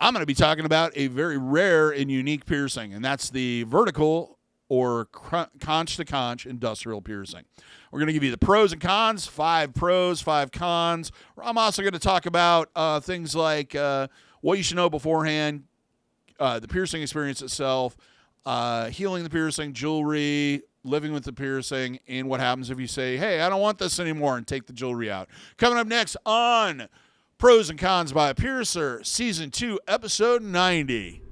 I'm going to be talking about a very rare and unique piercing, and that's the vertical or conch-to-conch industrial piercing. We're going to give you the pros and cons, 5 pros, 5 cons. I'm also going to talk about things like what you should know beforehand, the piercing experience itself, healing the piercing, jewelry, living with the piercing, and what happens if you say, hey, I don't want this anymore, and take the jewelry out. Coming up next on Pros and Cons by a Piercer, Season 2, Episode 90.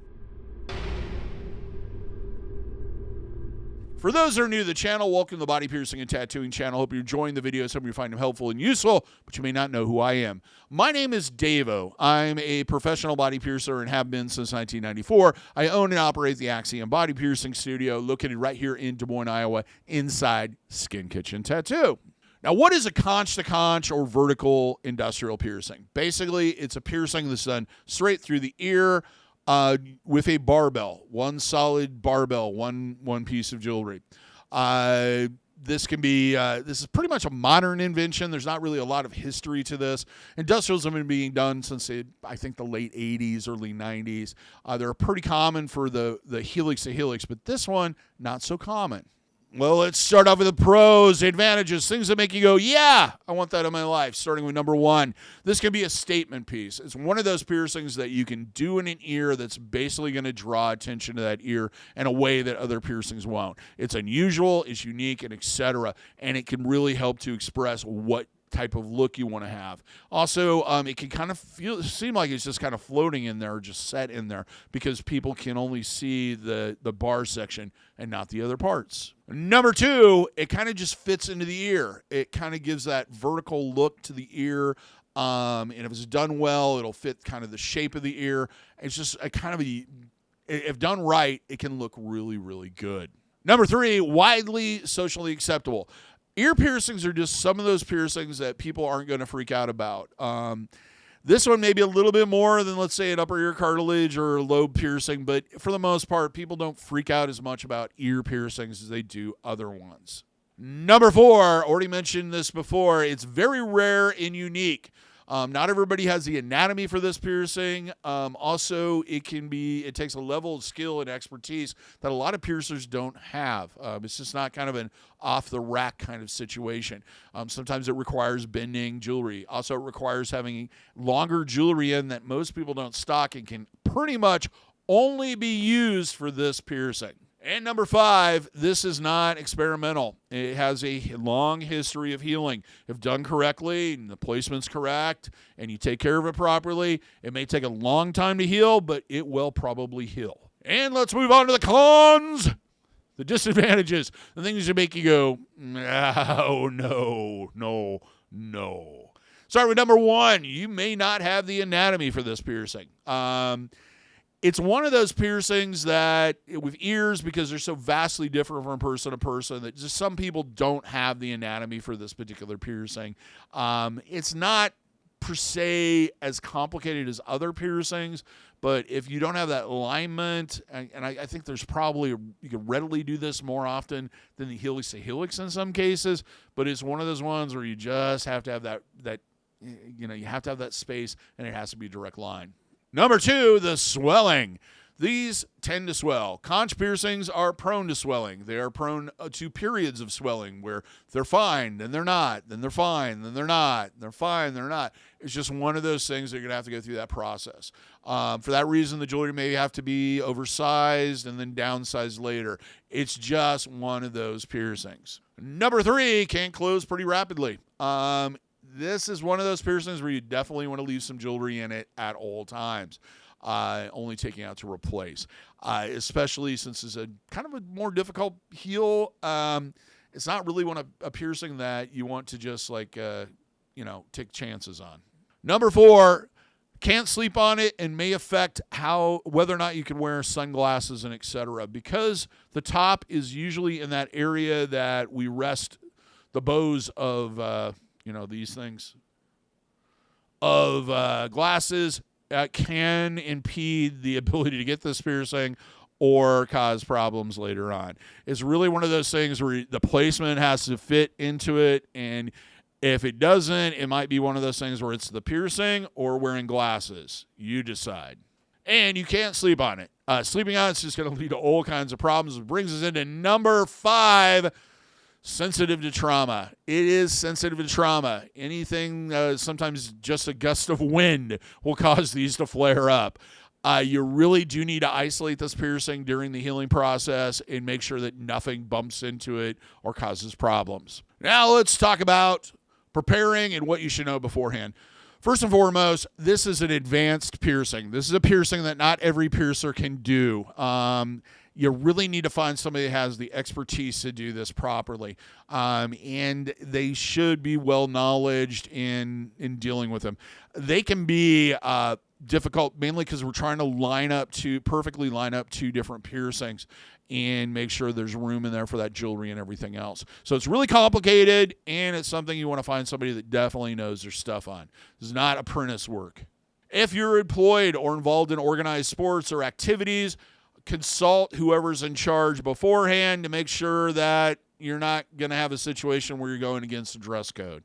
For those that are new to the channel, welcome to the Body Piercing and Tattooing channel. Hope you're enjoying the videos. Hope you find them helpful and useful, but you may not know who I am. My name is DaVo. I'm a professional body piercer and have been since 1994. I own and operate the Axiom Body Piercing Studio located right here in Des Moines, Iowa, inside Skin Kitchen Tattoo. Now, what is a conch-to-conch or vertical industrial piercing? Basically, it's a piercing that's done straight through the ear, with a barbell, one solid barbell, one piece of jewelry. This is pretty much a modern invention. There's not really a lot of history to this. Industrials have been being done since I think the late 80s, early 90s. They're pretty common for the helix to helix, but this one, not so common. Well, let's start off with the pros, the advantages, things that make you go, yeah, I want that in my life. Starting with number 1, this can be a statement piece. It's one of those piercings that you can do in an ear that's basically going to draw attention to that ear in a way that other piercings won't. It's unusual, it's unique, and etc., and it can really help to express what type of look you want to have. Also, it can kind of seem like it's just kind of floating in there or just set in there because people can only see the bar section and not the other parts. Number 2, it kind of just fits into the ear. It kind of gives that vertical look to the ear, and if it's done well, it'll fit kind of the shape of the ear. It's just a kind of if done right, it can look really, really good. Number 3, widely socially acceptable. Ear piercings are just some of those piercings that people aren't going to freak out about. This one may be a little bit more than, let's say, an upper ear cartilage or a lobe piercing, but for the most part, people don't freak out as much about ear piercings as they do other ones. Number 4, already mentioned this before, it's very rare and unique. Not everybody has the anatomy for this piercing. Also, it takes a level of skill and expertise that a lot of piercers don't have. It's just not kind of an off-the-rack kind of situation. Sometimes it requires bending jewelry. Also, it requires having longer jewelry in that most people don't stock and can pretty much only be used for this piercing. And number 5, this is not experimental. It has a long history of healing. If done correctly and the placement's correct and you take care of it properly, it may take a long time to heal, but it will probably heal. And let's move on to the cons. The disadvantages, the things that make you go, oh, no. Start with number 1. You may not have the anatomy for this piercing. It's one of those piercings that, with ears, because they're so vastly different from person to person, that just some people don't have the anatomy for this particular piercing. It's not, per se, as complicated as other piercings, but if you don't have that alignment, and I think there's probably, you can readily do this more often than the helix to helix in some cases, but it's one of those ones where you just have to have that you have to have that space, and it has to be a direct line. Number 2, the swelling. These tend to swell. Conch piercings are prone to swelling. They are prone to periods of swelling where they're fine, then they're not, then they're fine, then they're not, they're fine, they're not. It's just one of those things that you're going to have to go through that process. For that reason, the jewelry may have to be oversized and then downsized later. It's just one of those piercings. Number 3, can't close pretty rapidly. This is one of those piercings where you definitely want to leave some jewelry in it at all times, only taking out to replace, especially since it's a kind of a more difficult heal. It's not really a piercing that you want to just take chances on. Number 4, can't sleep on it and may affect whether or not you can wear sunglasses and etc. Because the top is usually in that area that we rest the bows of these things of glasses can impede the ability to get this piercing or cause problems later on. It's really one of those things where the placement has to fit into it, and if it doesn't, it might be one of those things where it's the piercing or wearing glasses. You decide. And you can't sleep on it. Sleeping on it's just going to lead to all kinds of problems. It brings us into number 5, sensitive to trauma. It is sensitive to trauma. Anything, sometimes just a gust of wind will cause these to flare up. You really do need to isolate this piercing during the healing process and make sure that nothing bumps into it or causes problems. Now let's talk about preparing and what you should know beforehand. First and foremost, this is an advanced piercing. This is a piercing that not every piercer can do. You really need to find somebody that has the expertise to do this properly. And they should be well-knowledged in dealing with them. They can be difficult, mainly because we're trying to perfectly line up 2 different piercings and make sure there's room in there for that jewelry and everything else. So it's really complicated, and it's something you want to find somebody that definitely knows their stuff on. This is not apprentice work. If you're employed or involved in organized sports or activities, consult whoever's in charge beforehand to make sure that you're not going to have a situation where you're going against the dress code.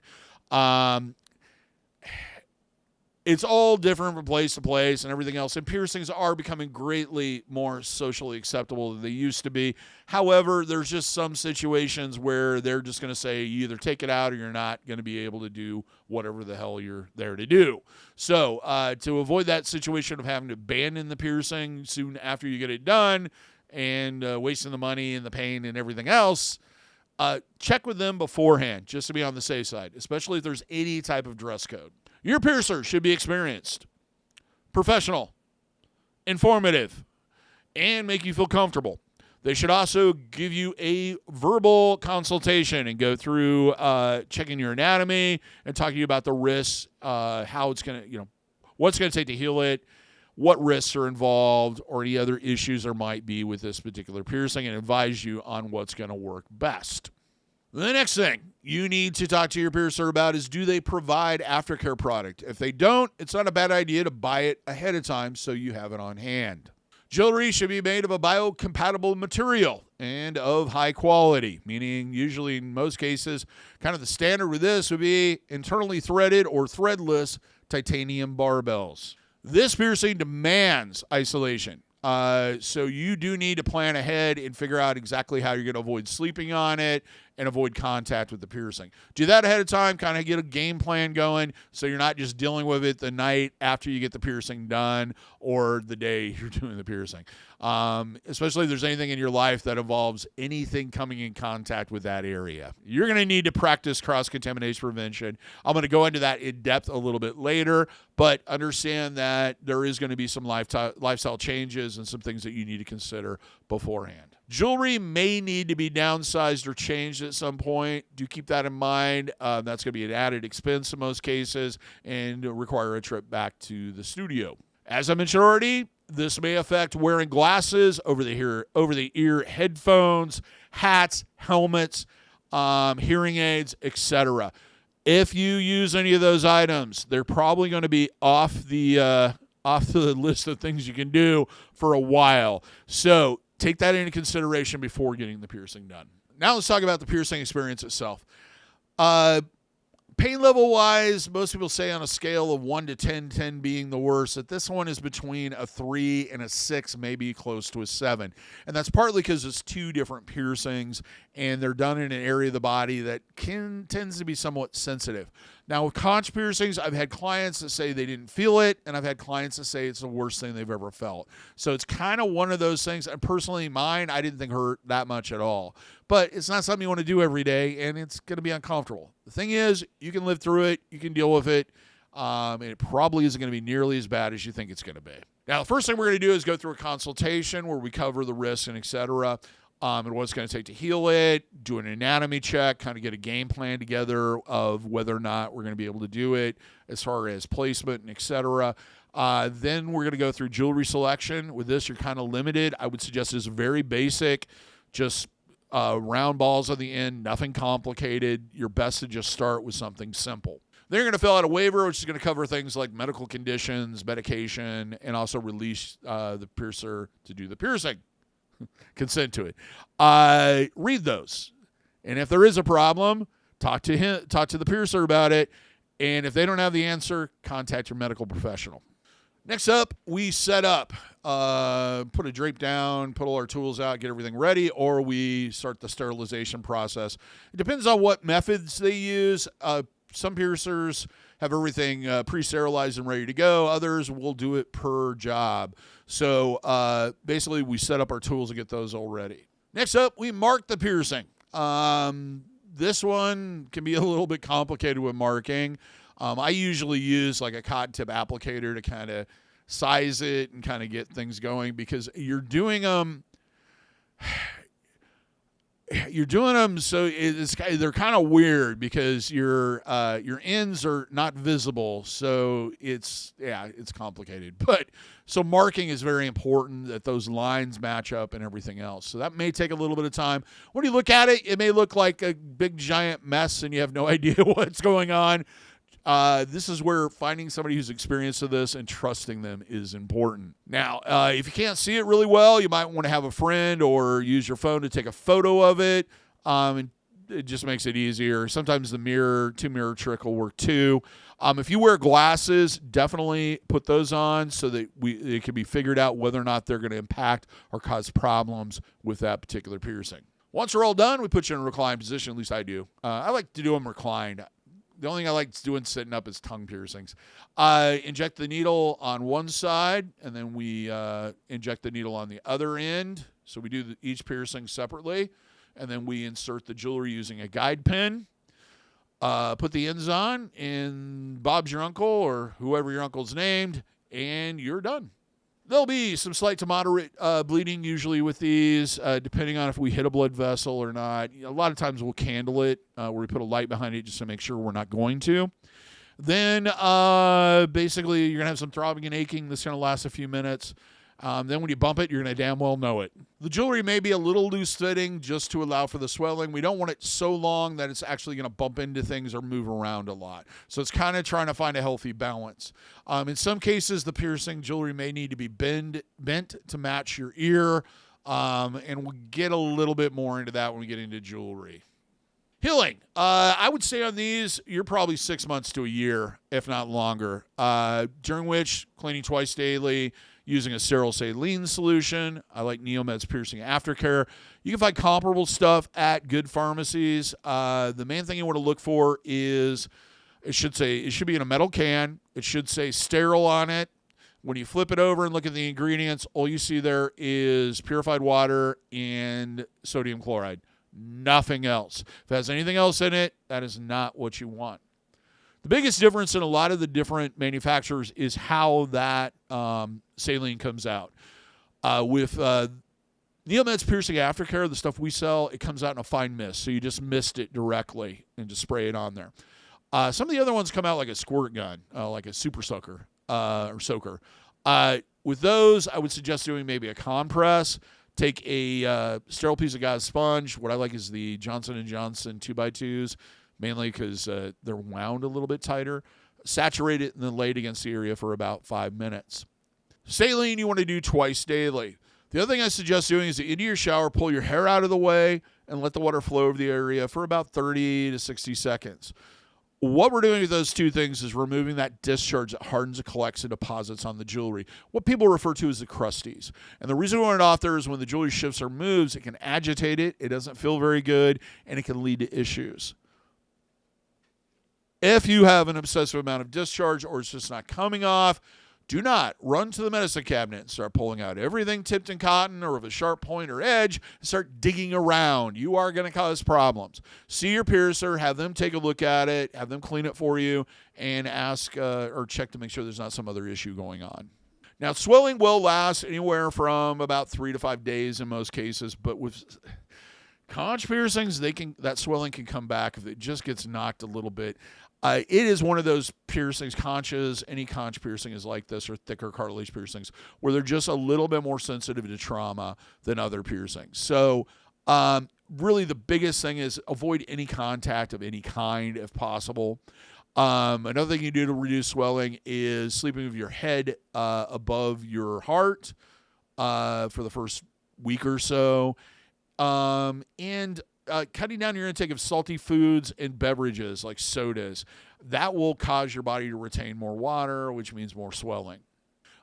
It's all different from place to place and everything else. And piercings are becoming greatly more socially acceptable than they used to be. However, there's just some situations where they're just going to say you either take it out or you're not going to be able to do whatever the hell you're there to do. So to avoid that situation of having to abandon the piercing soon after you get it done and wasting the money and the pain and everything else, check with them beforehand just to be on the safe side, especially if there's any type of dress code. Your piercer should be experienced, professional, informative, and make you feel comfortable. They should also give you a verbal consultation and go through checking your anatomy and talking to you about the risks, how it's going to, what's going to take to heal it, what risks are involved, or any other issues there might be with this particular piercing, and advise you on what's going to work best. The next thing you need to talk to your piercer about is, do they provide aftercare product? If they don't, it's not a bad idea to buy it ahead of time so you have it on hand. Jewelry should be made of a biocompatible material and of high quality, meaning usually in most cases, kind of the standard with this would be internally threaded or threadless titanium barbells. This piercing demands isolation. So you do need to plan ahead and figure out exactly how you're going to avoid sleeping on it and avoid contact with the piercing. Do that ahead of time, kind of get a game plan going so you're not just dealing with it the night after you get the piercing done or the day you're doing the piercing. Especially if there's anything in your life that involves anything coming in contact with that area. You're going to need to practice cross-contamination prevention. I'm going to go into that in depth a little bit later, but understand that there is going to be some lifestyle changes and some things that you need to consider beforehand. Jewelry may need to be downsized or changed at some point. Do keep that in mind. That's going to be an added expense in most cases and require a trip back to the studio. As I mentioned already, this may affect wearing glasses, over-the-ear headphones, hats, helmets, hearing aids, etc. If you use any of those items, they're probably going to be off the list of things you can do for a while. So take that into consideration before getting the piercing done. Now let's talk about the piercing experience itself. Pain level-wise, most people say on a scale of 1 to 10, 10 being the worst, that this one is between a 3 and a 6, maybe close to a 7. And that's partly because it's 2 different piercings, and they're done in an area of the body that tends to be somewhat sensitive. Now, with conch piercings, I've had clients that say they didn't feel it, and I've had clients that say it's the worst thing they've ever felt. So it's kind of one of those things. And personally, mine, I didn't think hurt that much at all. But it's not something you want to do every day, and it's going to be uncomfortable. The thing is, you can live through it. You can deal with it. And it probably isn't going to be nearly as bad as you think it's going to be. Now, the first thing we're going to do is go through a consultation where we cover the risks and et cetera. And what it's going to take to heal it, do an anatomy check, kind of get a game plan together of whether or not we're going to be able to do it as far as placement and et cetera. Then we're going to go through jewelry selection. With this, you're kind of limited. I would suggest it's very basic, just round balls on the end, nothing complicated. You're best to just start with something simple. Then you're going to fill out a waiver, which is going to cover things like medical conditions, medication, and also release the piercer to do the piercing. Consent to it. Read those, and if there is a problem, talk to the piercer about it. And if they don't have the answer, contact your medical professional. Next up, we set up, put a drape down, put all our tools out, get everything ready, or we start the sterilization process. It depends on what methods they use. Some piercers have everything pre-sterilized and ready to go. Others will do it per job. So basically, we set up our tools and get those all ready. Next up, we mark the piercing. This one can be a little bit complicated with marking. I usually use like a cotton tip applicator to kind of size it and kind of get things going, because you're doing them so they're kind of weird because your ends are not visible, so it's complicated. But so marking is very important, that those lines match up and everything else. So that may take a little bit of time. When you look at it, it may look like a big giant mess and you have no idea what's going on. This is where finding somebody who's experienced with this and trusting them is important. Now, if you can't see it really well, you might want to have a friend or use your phone to take a photo of it. And it just makes it easier. Sometimes the two-mirror trick will work too. If you wear glasses, definitely put those on so that it can be figured out whether or not they're going to impact or cause problems with that particular piercing. Once we're all done, we put you in a reclined position. At least I do. I like to do them reclined. The only thing I like doing sitting up is tongue piercings. Inject the needle on one side, and then we inject the needle on the other end. So we do each piercing separately, and then we insert the jewelry using a guide pin. Put the ends on, and Bob's your uncle, or whoever your uncle's named, and you're done. There'll be some slight to moderate bleeding usually with these, depending on if we hit a blood vessel or not. A lot of times we'll candle it, where we put a light behind it just to make sure we're not going to. Then basically you're going to have some throbbing and aching. This is going to last a few minutes. Then when you bump it, you're going to damn well know it. The jewelry may be a little loose-fitting just to allow for the swelling. We don't want it so long that it's actually going to bump into things or move around a lot. So it's kind of trying to find a healthy balance. In some cases, the piercing jewelry may need to be bent to match your ear, and we'll get a little bit more into that when we get into jewelry. Healing. I would say on these, you're probably 6 months to a year, if not longer, during which cleaning twice daily, using a sterile saline solution. I like Neomed's Piercing Aftercare. You can find comparable stuff at good pharmacies. The main thing you want to look for is it should be in a metal can. It should say sterile on it. When you flip it over and look at the ingredients, all you see there is purified water and sodium chloride. Nothing else. If it has anything else in it, that is not what you want. The biggest difference in a lot of the different manufacturers is how that saline comes out. With Neomed's Piercing Aftercare, the stuff we sell, it comes out in a fine mist. So you just mist it directly and just spray it on there. Some of the other ones come out like a squirt gun, like a super soaker or soaker. With those, I would suggest doing maybe a compress. Take a sterile piece of gauze sponge. What I like is the Johnson & Johnson 2x2s. Mainly because they're wound a little bit tighter. Saturate it and then lay it against the area for about 5 minutes. Saline you want to do twice daily. The other thing I suggest doing is into your shower, pull your hair out of the way, and let the water flow over the area for about 30 to 60 seconds. What we're doing with those two things is removing that discharge that hardens and collects and deposits on the jewelry, what people refer to as the crusties. And the reason we want it off there is when the jewelry shifts or moves, it can agitate it, it doesn't feel very good, and it can lead to issues. If you have an excessive amount of discharge or it's just not coming off, do not run to the medicine cabinet and start pulling out everything tipped in cotton or with a sharp point or edge and start digging around. You are going to cause problems. See your piercer, have them take a look at it, have them clean it for you, and ask or check to make sure there's not some other issue going on. Now, swelling will last anywhere from about 3 to 5 days in most cases, but with conch piercings, that swelling can come back if it just gets knocked a little bit. It is one of those piercings, conches, any conch piercing is like this, or thicker cartilage piercings, where they're just a little bit more sensitive to trauma than other piercings. So really the biggest thing is avoid any contact of any kind if possible. Another thing you do to reduce swelling is sleeping with your head above your heart for the first week or so. And cutting down your intake of salty foods and beverages like sodas. That will cause your body to retain more water, which means more swelling.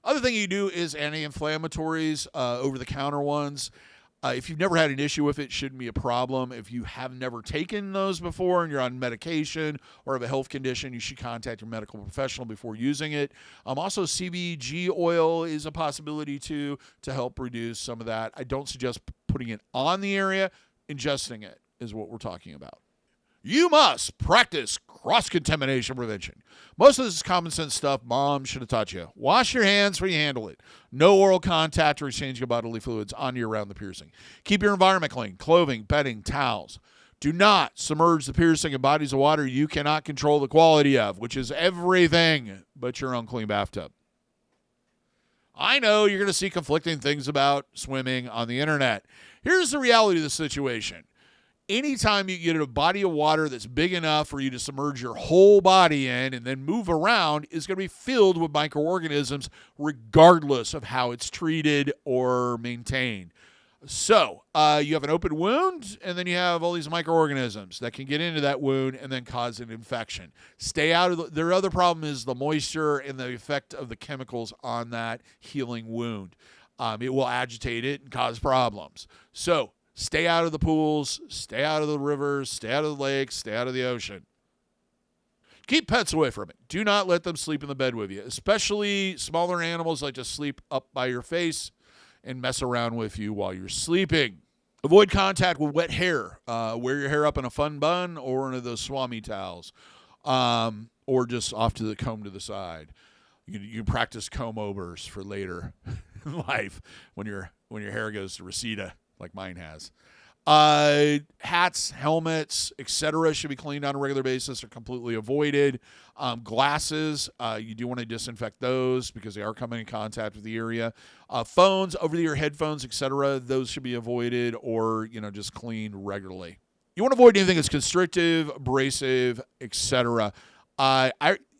Other thing you do is anti-inflammatories, over-the-counter ones. If you've never had an issue with it, it shouldn't be a problem. If you have never taken those before and you're on medication or have a health condition, you should contact your medical professional before using it. Also, CBG oil is a possibility too to help reduce some of that. I don't suggest putting it on the area. Ingesting it is what we're talking about. You must practice cross-contamination prevention. Most of this is common sense stuff mom should have taught you. Wash your hands before you handle it. No oral contact or exchanging of bodily fluids on you around the piercing. Keep your environment clean. Clothing, bedding, towels. Do not submerge the piercing in bodies of water you cannot control the quality of, which is everything but your own clean bathtub. I know you're going to see conflicting things about swimming on the internet. Here's the reality of the situation. Anytime you get a body of water that's big enough for you to submerge your whole body in and then move around is going to be filled with microorganisms regardless of how it's treated or maintained. So you have an open wound, and then you have all these microorganisms that can get into that wound and then cause an infection. Stay out of their other problem is the moisture and the effect of the chemicals on that healing wound. It will agitate it and cause problems. So stay out of the pools, stay out of the rivers, stay out of the lakes, stay out of the ocean. Keep pets away from it. Do not let them sleep in the bed with you, especially smaller animals like to sleep up by your face and mess around with you while you're sleeping. Avoid contact with wet hair. Wear your hair up in a fun bun or one of those swami towels, or just off to the comb to the side. You can practice comb overs for later in life when your hair goes to receda, like mine has. Hats, helmets, etc. should be cleaned on a regular basis or completely avoided. Glasses, you do want to disinfect those because they are coming in contact with the area. Phones, over-the-ear headphones, etc. Those should be avoided or just cleaned regularly. You want to avoid anything that's constrictive, abrasive, etc.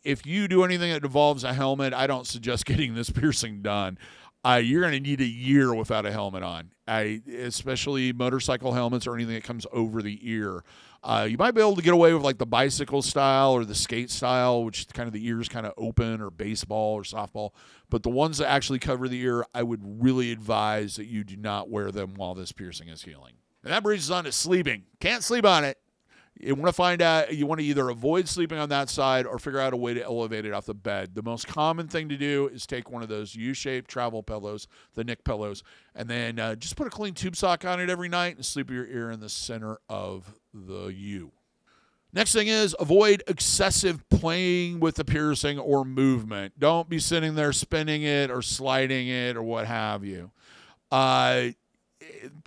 If you do anything that involves a helmet, I don't suggest getting this piercing done. You're going to need a year without a helmet on, especially motorcycle helmets or anything that comes over the ear. You might be able to get away with like the bicycle style or the skate style, which kind of the ears kind of open, or baseball or softball. But the ones that actually cover the ear, I would really advise that you do not wear them while this piercing is healing. And that brings us on to sleeping. Can't sleep on it. You want to find out, you want to either avoid sleeping on that side or figure out a way to elevate it off the bed. The most common thing to do is take one of those U-shaped travel pillows, the Nick pillows, and then just put a clean tube sock on it every night and sleep with your ear in the center of the U. Next thing is avoid excessive playing with the piercing or movement. Don't be sitting there spinning it or sliding it or what have you.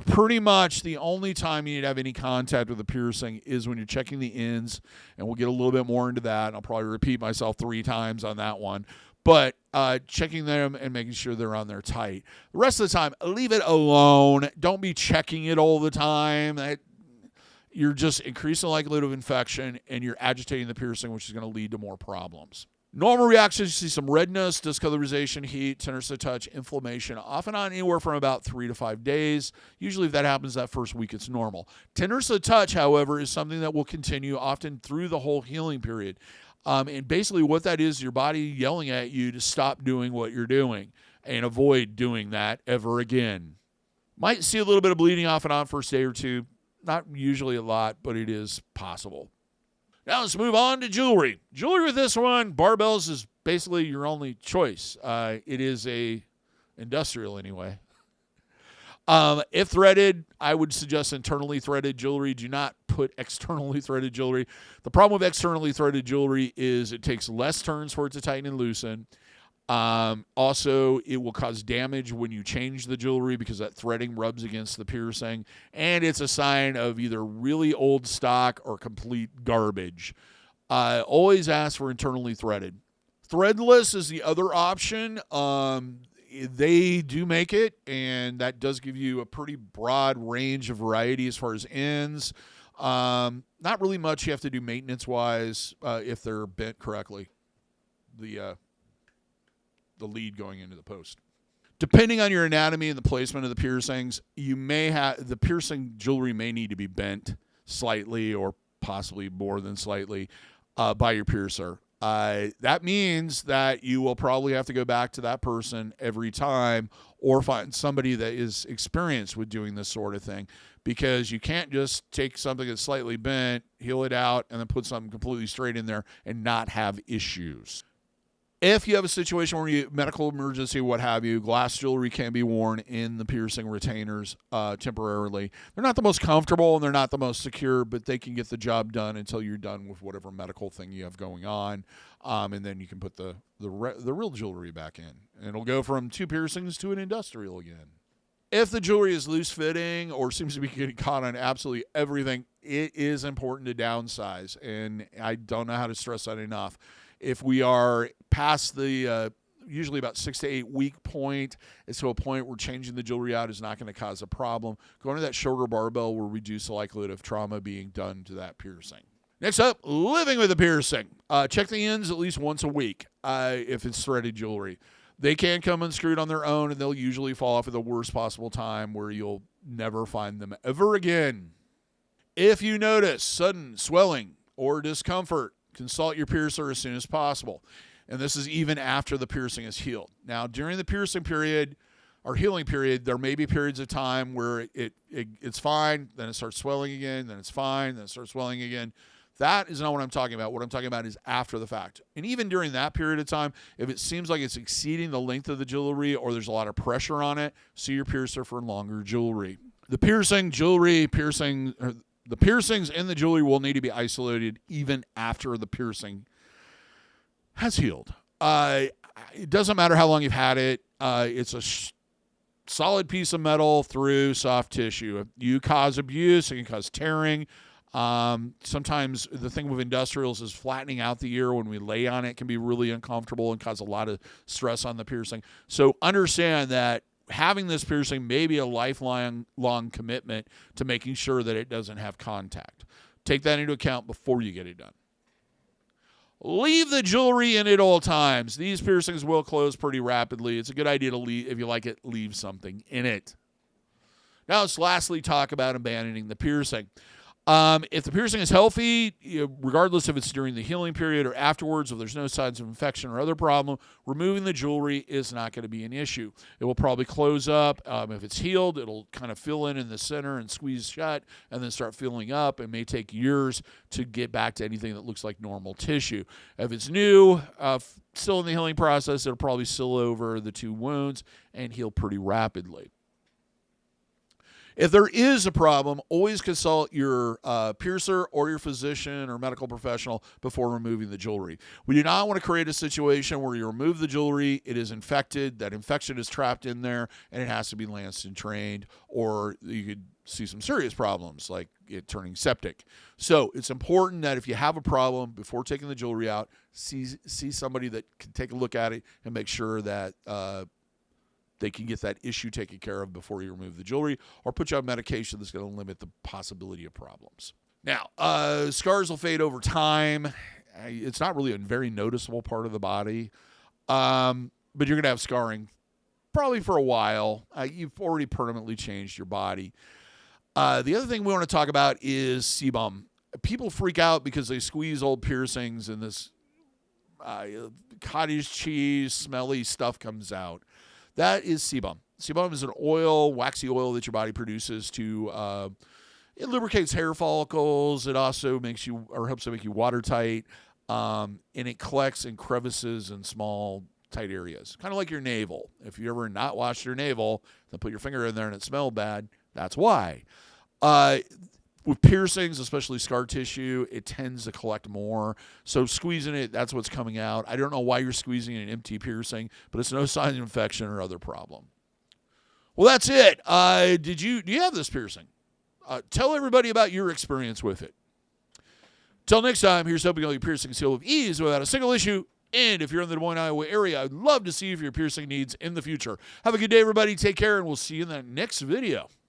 Pretty much the only time you need to have any contact with the piercing is when you're checking the ends, and we'll get a little bit more into that, and I'll probably repeat myself 3 times on that one. But checking them and making sure they're on there tight. The rest of the time, leave it alone. Don't be checking it all the time. You're just increasing the likelihood of infection, and you're agitating the piercing, which is going to lead to more problems. Normal reactions, you see some redness, discolorization, heat, tenderness to touch, inflammation, off and on anywhere from about 3 to 5 days. Usually if that happens that first week, it's normal. Tenderness to touch, however, is something that will continue often through the whole healing period. And basically what that is your body yelling at you to stop doing what you're doing and avoid doing that ever again. Might see a little bit of bleeding off and on first day or two. Not usually a lot, but it is possible. Now let's move on to jewelry. Jewelry with this one, barbells is basically your only choice. It is a industrial anyway. If threaded, I would suggest internally threaded jewelry. Do not put externally threaded jewelry. The problem with externally threaded jewelry is it takes less turns for it to tighten and loosen. Also, it will cause damage when you change the jewelry because that threading rubs against the piercing, and it's a sign of either really old stock or complete garbage. Always ask for internally threaded. Threadless is the other option. They do make it, and that does give you a pretty broad range of variety as far as ends. Not really much you have to do maintenance-wise if they're bent correctly. The lead going into the post. Depending on your anatomy and the placement of the piercings, you may have the piercing jewelry may need to be bent slightly or possibly more than slightly by your piercer. That means that you will probably have to go back to that person every time or find somebody that is experienced with doing this sort of thing, because you can't just take something that's slightly bent, heal it out, and then put something completely straight in there and not have issues. If you have a situation where you medical emergency, what have you, glass jewelry can be worn in the piercing retainers temporarily. They're not the most comfortable and they're not the most secure, but they can get the job done until you're done with whatever medical thing you have going on, and then you can put the real jewelry back in, and it'll go from 2 piercings to an industrial again. If the jewelry is loose fitting or seems to be getting caught on absolutely everything, it is important to downsize, and I don't know how to stress that enough. If we are past the usually about 6 to 8 week point, it's to a point where changing the jewelry out is not going to cause a problem. Going to that shorter barbell will reduce the likelihood of trauma being done to that piercing. Next up, living with a piercing. Check the ends at least once a week if it's threaded jewelry. They can come unscrewed on their own, and they'll usually fall off at the worst possible time where you'll never find them ever again. If you notice sudden swelling or discomfort, consult your piercer as soon as possible. And this is even after the piercing is healed. Now, during the piercing period or healing period, there may be periods of time where it's fine, then it starts swelling again, then it's fine, then it starts swelling again. That is not what I'm talking about. What I'm talking about is after the fact. And even during that period of time, if it seems like it's exceeding the length of the jewelry or there's a lot of pressure on it, see your piercer for longer jewelry. The piercings in the jewelry will need to be isolated even after the piercing has healed. It doesn't matter how long you've had it. It's a solid piece of metal through soft tissue. If you cause abuse, it can cause tearing. Sometimes the thing with industrials is flattening out the ear when we lay on it can be really uncomfortable and cause a lot of stress on the piercing. So understand that having this piercing may be a lifelong commitment to making sure that it doesn't have contact. Take that into account before you get it done. Leave the jewelry in at all times. These piercings will close pretty rapidly. It's a good idea to leave, if you like it, leave something in it. Now let's lastly talk about abandoning the piercing. If the piercing is healthy, regardless if it's during the healing period or afterwards, if there's no signs of infection or other problem, removing the jewelry is not going to be an issue. It will probably close up. If it's healed, it'll kind of fill in the center and squeeze shut and then start filling up. It may take years to get back to anything that looks like normal tissue. If it's new, still in the healing process, it'll probably seal over the 2 wounds and heal pretty rapidly. If there is a problem, always consult your piercer or your physician or medical professional before removing the jewelry. We do not want to create a situation where you remove the jewelry, it is infected, that infection is trapped in there, and it has to be lanced and trained, or you could see some serious problems like it turning septic. So it's important that if you have a problem, before taking the jewelry out, see somebody that can take a look at it and make sure that they can get that issue taken care of before you remove the jewelry, or put you on medication that's going to limit the possibility of problems. Now, scars will fade over time. It's not really a very noticeable part of the body, but you're going to have scarring probably for a while. You've already permanently changed your body. The other thing we want to talk about is sebum. People freak out because they squeeze old piercings and this cottage cheese smelly stuff comes out. That is sebum. Sebum is an oil, waxy oil that your body produces to, it lubricates hair follicles. It also makes you, or helps to make you watertight. And it collects in crevices and small, tight areas. Kind of like your navel. If you ever not washed your navel, then put your finger in there and it smelled bad, that's why. With piercings, especially scar tissue, it tends to collect more. So squeezing it, that's what's coming out. I don't know why you're squeezing an empty piercing, but it's no sign of infection or other problem. Well, that's it. Do you have this piercing? Tell everybody about your experience with it. Till next time, here's hoping all your piercings heal with ease without a single issue. And if you're in the Des Moines, Iowa area, I'd love to see you for your piercing needs in the future. Have a good day, everybody. Take care, and we'll see you in the next video.